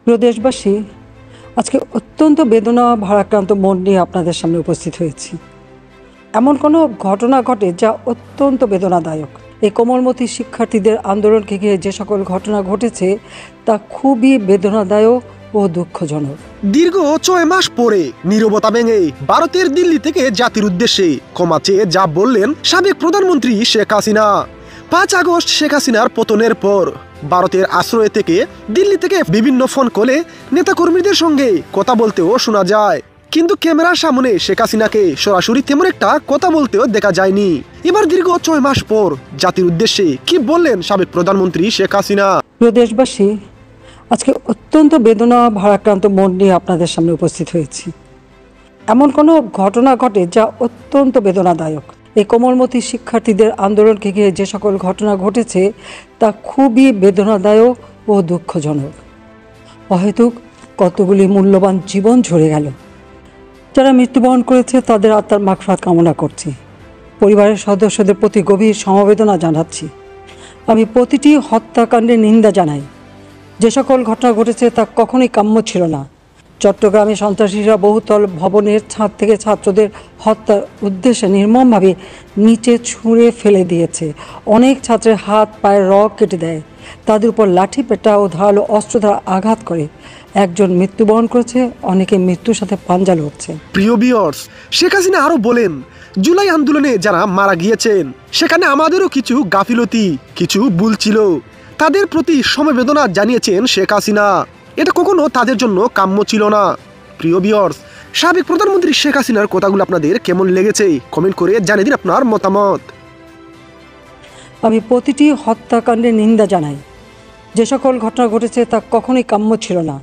প্রিয় দেশবাসী, আজকে অত্যন্ত বেদনা ভারাক্রান্ত মন নিয়ে আপনাদের সামনে উপস্থিত হয়েছি। এমন কোনো ঘটনা ঘটে যা অত্যন্ত বেদনাদায়ক। এই কোমলমতি শিক্ষার্থীদের আন্দোলনকে ঘিরে যে সকল ঘটনা ঘটেছে তা খুবই বেদনাদায়ক ও দুঃখজনক। দীর্ঘ 6 মাস পরে নীরবতা ভেঙে ভারতের দিল্লি থেকে জাতির উদ্দেশ্যে ক্ষমা চেয়ে যা বললেন সাবেক প্রধানমন্ত্রী শেখ হাসিনা। 5 আগস্ট শেখ হাসিনার পতনের পর ভারতের আশ্রয় থেকে দিল্লি থেকে বিভিন্ন ফোন কলে নেতাকর্মীদের সঙ্গে কথা বলতেও শোনা যায়, কিন্তু ক্যামেরার সামনে শেখ হাসিনাকে সরাসরি তেমন একটা কথা বলতেও দেখা যায়নি। এবার দীর্ঘ 6 মাস পর জাতির উদ্দেশ্যে কি বললেন সাবেক প্রধানমন্ত্রী শেখ হাসিনা? প্রিয় দেশবাসী, আজকে অত্যন্ত বেদনা ভারাক্রান্ত মন নিয়ে আপনাদের সামনে উপস্থিত হয়েছি। এমন কোনো ঘটনা ঘটে যা অত্যন্ত বেদনাদায়ক। এই কোমলমতি শিক্ষার্থীদের আন্দোলনকে ঘিরে যে সকল ঘটনা ঘটেছে তা খুবই বেদনাদায়ক ও দুঃখজনক। অহেতুক কতগুলি মূল্যবান জীবন ঝরে গেল। যারা মৃত্যুবরণ করেছে তাদের আত্মার মাগফিরাত কামনা করছি। পরিবারের সদস্যদের প্রতি গভীর সমবেদনা জানাচ্ছি। আমি প্রতিটি হত্যাকাণ্ডের নিন্দা জানাই। যে সকল ঘটনা ঘটেছে তা কখনোই কাম্য ছিল না। চট্টগ্রামে সন্ত্রাসীরা বহুতল ভবনের ছাদ থেকে ছাত্রদের হত্যার উদ্দেশ্যে নির্মমভাবে নিচে ছুঁড়ে ফেলে দিয়েছে। অনেক ছাত্রের হাত পায়ের রগ কেটে দেয়, তাদের উপর লাঠি পেটা ও ধারালো অস্ত্র দ্বারা আঘাত করে। একজন মৃত্যুবরণ করেছে, অনেকে মৃত্যুর সাথে পাঞ্জা লড়ছে। প্রিয় ভিউয়ার্স, শেখ হাসিনা আরো বলেন, জুলাই আন্দোলনে যারা মারা গিয়েছেন সেখানে আমাদেরও কিছু গাফিলতি, কিছু ভুল ছিল। তাদের প্রতি সমবেদনা জানিয়েছেন শেখ হাসিনা। এটা কখনো তাদের জন্য কাম্য ছিল না। প্রিয় ভিউয়ার্স, সাবেক প্রধানমন্ত্রী শেখ হাসিনার কথাগুলো আপনাদের কেমন লেগেছে কমেন্ট করে জানিয়ে দিন আপনার মতামত। আমি প্রতিটি হত্যাকাণ্ডের নিন্দা জানাই। যে সকল ঘটনা ঘটেছে তা কখনোই কাম্য ছিল না।